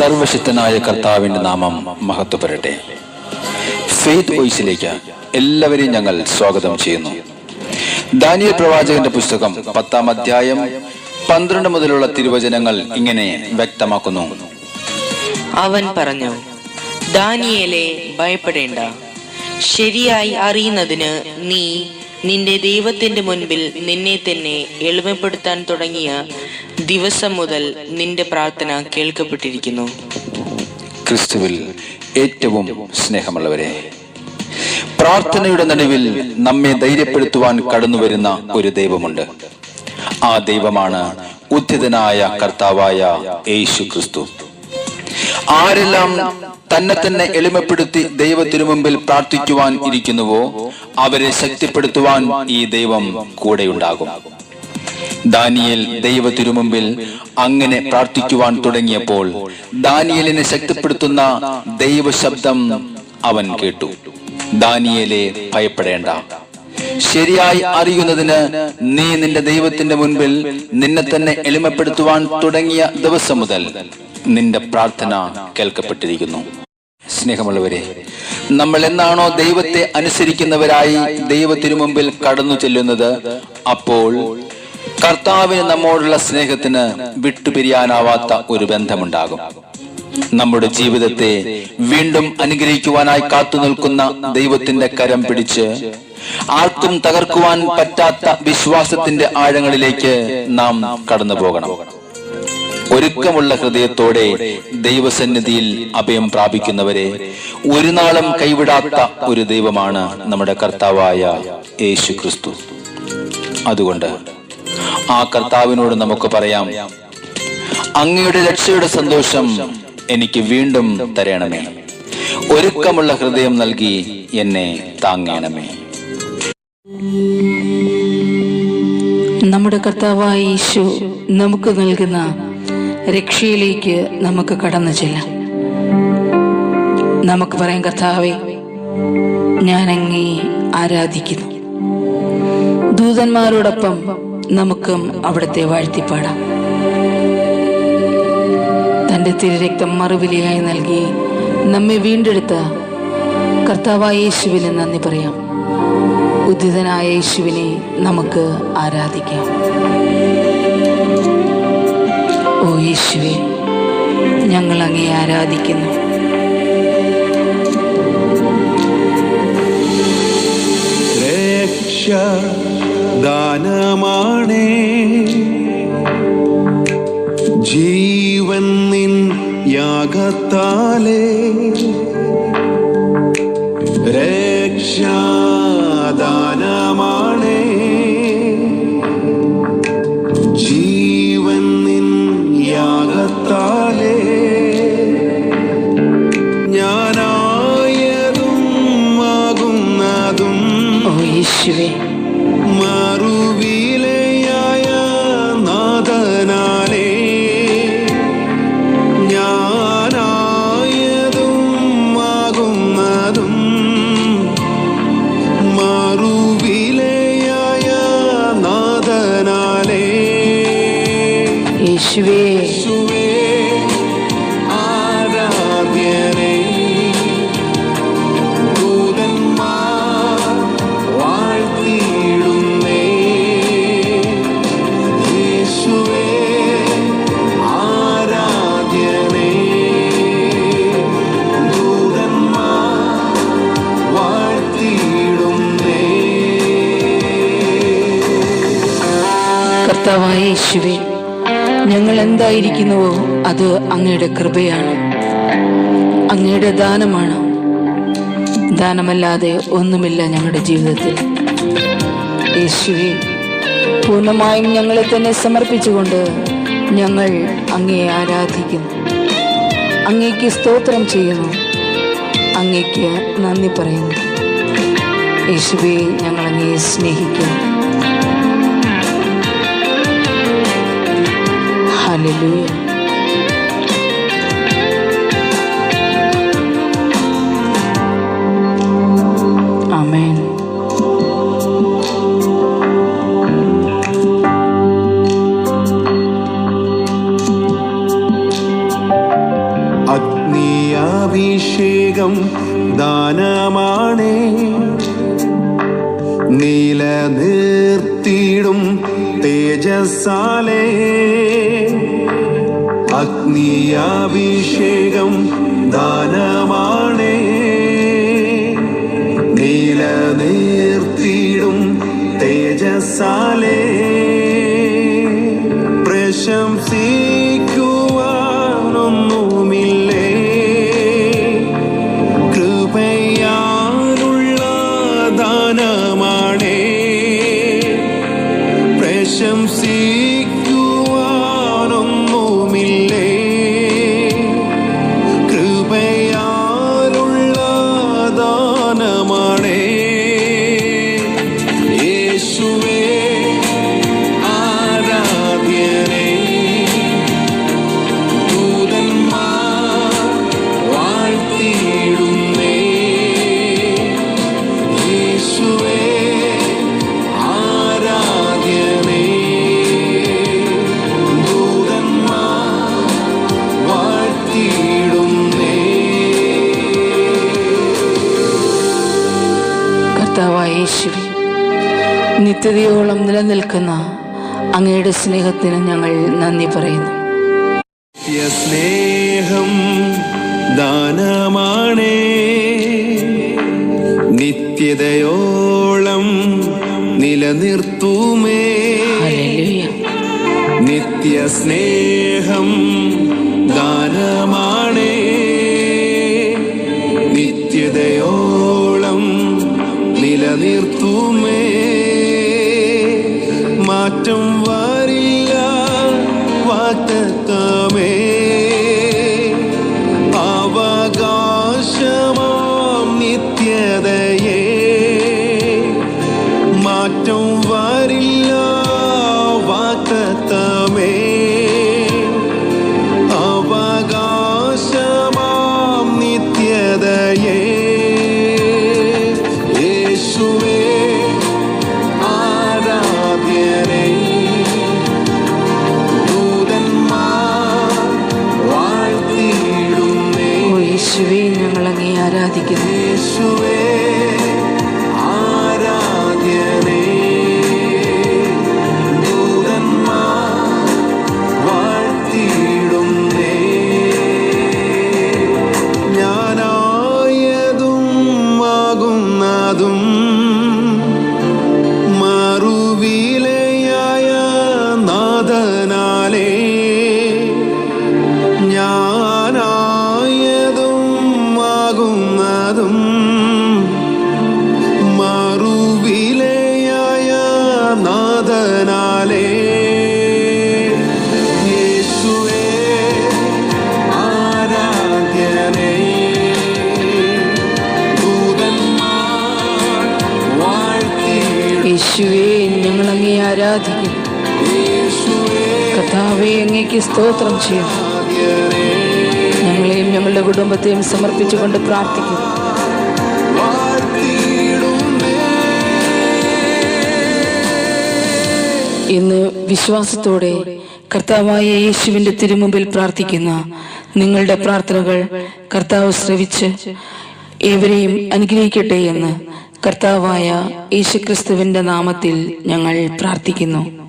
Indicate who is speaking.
Speaker 1: സർവശക്തനായ കർത്താവിന്റെ നാമം മഹത്വപ്പെടട്ടെ. ഫെയ്ത്ത് വോയിസിലേക്ക് എല്ലാവരെയും ഞങ്ങൾ സ്വാഗതം ചെയ്യുന്നു. ദാനിയേൽ പ്രവാചകന്റെ പുസ്തകം 10-ാം അധ്യായം 12 മുതലുള്ള തിരുവചനങ്ങൾ ഇങ്ങനെ വ്യക്തമാക്കുന്നു.
Speaker 2: അവൻ പറഞ്ഞു, ദാനിയേലേ, ഭയപ്പെടേണ്ട. ശരിയായി അറിയുന്നതിന് നീ നിന്റെ ദൈവത്തിന്റെ മുൻപിൽ നിന്നെ തന്നെ എളിമപ്പെടുത്താൻ തുടങ്ങിയ ദിവസം മുതൽ നിന്റെ പ്രാർത്ഥന കേൾക്കപ്പെട്ടിരിക്കുന്നു.
Speaker 1: ക്രിസ്തുവിൽ ഏറ്റവും സ്നേഹമുള്ളവരെ, പ്രാർത്ഥനയുടെ നടുവിൽ നമ്മെ ധൈര്യപ്പെടുത്തുവാൻ കടന്നുവരുന്ന ഒരു ദൈവമുണ്ട്. ആ ദൈവമാണ് ഉദ്ധിതനായ കർത്താവായ യേശു ക്രിസ്തു. ആരെല്ലാം തന്നെ എളിമപ്പെടുത്തി ദൈവത്തിനു മുമ്പിൽ പ്രാർത്ഥിക്കുവാൻ ഇരിക്കുന്നുവോ അവരെ ശക്തിപ്പെടുത്തുവാൻ ഈ ദൈവം കൂടെയുണ്ടാകും. ദാനിയേൽ ദൈവത്തിനു മുമ്പിൽ അങ്ങനെ പ്രാർത്ഥിക്കുവാൻ തുടങ്ങിയപ്പോൾ ദാനിയേലിനെ ശക്തിപ്പെടുത്തുന്ന ദൈവശബ്ദം അവൻ കേട്ടു. ദാനിയേലേ, ഭയപ്പെടേണ്ട. ശരിയായി അറിയുന്നതിന് നീ നിന്റെ ദൈവത്തിന്റെ മുൻപിൽ നിന്നെ തന്നെ എളിമപ്പെടുത്തുവാൻ തുടങ്ങിയ ദിവസം മുതൽ നിന്റെ പ്രാർത്ഥന കേൾക്കപ്പെട്ടിരിക്കുന്നു. സ്നേഹമുള്ളവരെ, നമ്മൾ എന്നാണോ ദൈവത്തെ അനുസരിക്കുന്നവരായി ദൈവത്തിനു മുമ്പിൽ കടന്നു ചെല്ലുന്നത്, അപ്പോൾ കർത്താവിന് നമ്മോടുള്ള സ്നേഹത്തിന് വിട്ടുപിരിയാനാവാത്ത ഒരു ബന്ധമുണ്ടാകും. നമ്മുടെ ജീവിതത്തെ വീണ്ടും അനുഗ്രഹിക്കുവാനായി കാത്തു നിൽക്കുന്ന ദൈവത്തിന്റെ കരം പിടിച്ച് ആർക്കും തകർക്കുവാൻ പറ്റാത്ത വിശ്വാസത്തിന്റെ ആഴങ്ങളിലേക്ക് നാം കടന്നു പോകണം. ഒരുക്കമുള്ള ഹൃദയത്തോടെ ദൈവസന്നിധിയിൽ അഭയം പ്രാപിക്കുന്നവരെ ഒരു നാളും കൈവിടാത്ത ഒരു ദൈവമാണ് നമ്മുടെ കർത്താവായ യേശു ക്രിസ്തു. അതുകൊണ്ട് ആ കർത്താവിനോട് നമുക്ക് പറയാം, അങ്ങയുടെ രക്ഷയുടെ സന്തോഷം എനിക്ക് വീണ്ടും തരണമേ. ഒരുക്കമുള്ള ഹൃദയം നൽകി എന്നെ താങ്ങണമേ.
Speaker 3: നമ്മുടെ കർത്താവായ യേശു നമുക്ക് നൽകുന്ന രക്ഷയിലേക്ക് നമുക്ക് കടന്നു ചെല്ലാം. നമുക്ക് പറയാം, കർത്താവേ, ഞാൻ അങ്ങേ ആരാധിക്കുന്നു. ദൂതന്മാരോടൊപ്പം നമുക്കും അവിടുത്തെ വാഴ്ത്തിപ്പാടാം. തന്റെ തിരുരക്തം മറുവിലയായി നൽകി നമ്മെ വീണ്ടെടുത്ത കർത്താവായ യേശുവിന് നന്ദി പറയാം. ഉദ്ധിതനായ യേശുവിനെ നമുക്ക് ആരാധിക്കാം. ഓ യേശുവേ, ഞങ്ങൾ അങ്ങേ ആരാധിക്കുന്നു.
Speaker 4: രക്ഷ ദാനമാണേ, ജീവൻ നിൻ യാഗത്താലേ. രക്ഷാദാനമാണേ, ജീവൻ നിൻ യാഗത്താലേ. ഞാനായതും ആകുന്നതും
Speaker 3: ഓ യേശുവേ,
Speaker 4: മറുവിലയായ നാഥനാലേ. ഞാനായതും ആകുന്നതും മറുവിലയായ നാഥനാലേ.
Speaker 3: യേശുവേ,
Speaker 4: യേശുവേ ആരാധ്യനേ, ദൂതന്മാർ വാഴ്ത്തിയിടുന്നേ. യേശുവേ ആരാധ്യനേ, ദൂതന്മാർ വാഴ്ത്തിയിടുന്നേ.
Speaker 3: കർത്താവായ യേശുവേ, ഞങ്ങൾ എന്തായിരിക്കുന്നുവോ അത് അങ്ങയുടെ കൃപയാണ്, അങ്ങയുടെ ദാനമാണ്. ദാനമല്ലാതെ ഒന്നുമില്ല ഞങ്ങളുടെ ജീവിതത്തിൽ. യേശുവേ, പൂർണ്ണമായും ഞങ്ങളെ തന്നെ സമർപ്പിച്ചുകൊണ്ട് ഞങ്ങൾ അങ്ങയെ ആരാധിക്കുന്നു. അങ്ങേക്ക് സ്തോത്രം ചെയ്യുന്നു, അങ്ങേക്ക് നന്ദി പറയുന്നു. യേശുവേ, ഞങ്ങൾ അങ്ങയെ സ്നേഹിക്കുന്നു. ഹല്ലേലൂയ. ആമേൻ.
Speaker 4: അഭിഷേകം ദാനമാണേ. നിലനിർത്തിയിടും തേജസ്സാലേ അഗ്നിയഭിഷേകം ദാനമാണേ. നിലനിർത്തിയിടും തേജസ്സാലേ പ്രശംസിക്കുവാനൊന്നുമില്ലേ. കൃപയാലുള്ള ദാനമാണേ. പ്രശംസിക്കുവാനൊന്നുമില്ലേ. കൃപയാലുള്ള ദാനമാണേ. യേശുവേ ആരാധ്യനേ. ദൂതന്മാർ വാഴ്ത്തിയിടുന്നേ. യേശുവേ ആരാധ്യനേ. ദൂതന്മാർ വാഴ്ത്തിയിടുന്നേ.
Speaker 3: കർത്താവായ യേശുവേ, നിത്യതയോളം നിലനിൽക്കുന്ന അങ്ങയുടെ സ്നേഹത്തിന് ഞങ്ങൾ നന്ദി പറയുന്നു.
Speaker 4: സ്നേഹം ദാനമാണേ. നിത്യതയോളം നിലനിർത്തുമേ.
Speaker 3: ഹല്ലേലൂയ.
Speaker 4: നിത്യസ്നേഹം ദാനമാണേ. നിത്യതയോളം നിലനിർത്തുമേ. മാറ്റം വരില്ല വാഗ്ദത്തമേ. അവകാശമാം നിത്യതയേ. മാറ്റം വരില്ല വാഗ്ദത്തമേ. അവകാശമാം നിത്യതയേ. യേശുവേ ആരാധ്യനേ. ദൂതന്മാർ വാഴ്ത്തിയിടുന്നേ.
Speaker 3: ഓ യേശുവേ, ഞങ്ങൾ അങ്ങേ ആരാധിക്കുന്നു.
Speaker 4: യേശുവേ ആരാധ്യനേ. ദൂതന്മാർ വാഴ്ത്തിയിടുന്നേ. ഞാനായതും ആകുന്നതും മറുവിലയായ നാഥനാലേ. ഞാനായതും ആകുന്നതും മറുവിലയായ നാഥനാലേ. യേശുവേ ആരാധ്യനേ. ദൂതന്മാർ വാഴ്ത്തിയിടും.
Speaker 3: യേശുവേ, ഞങ്ങൾ അങ്ങേ ആരാധിക്കുന്നു.
Speaker 4: യേശുവേ
Speaker 3: കർത്താവേ, അങ്ങേക്ക് സ്തോത്രം ചെയ്യുന്നു.
Speaker 4: ആരാധ്യനേ.
Speaker 3: ഞങ്ങളെയും ഞങ്ങളുടെ കുടുംബത്തെയും സമർപ്പിച്ചുകൊണ്ട് പ്രാർത്ഥിക്കുന്നു.
Speaker 4: വാഴ്ത്തിയിടുന്നേ.
Speaker 3: ഇന്ന് വിശ്വാസത്തോടെ കർത്താവായ യേശുവിന്റെ തിരുമുമ്പിൽ പ്രാർത്ഥിക്കുന്ന നിങ്ങളുടെ പ്രാർത്ഥനകൾ കർത്താവ് ശ്രവിച്ച് ഏവരെയും അനുഗ്രഹിക്കട്ടെ എന്ന് കർത്താവായ യേശുക്രിസ്തുവിന്റെ നാമത്തിൽ ഞങ്ങൾ പ്രാർത്ഥിക്കുന്നു.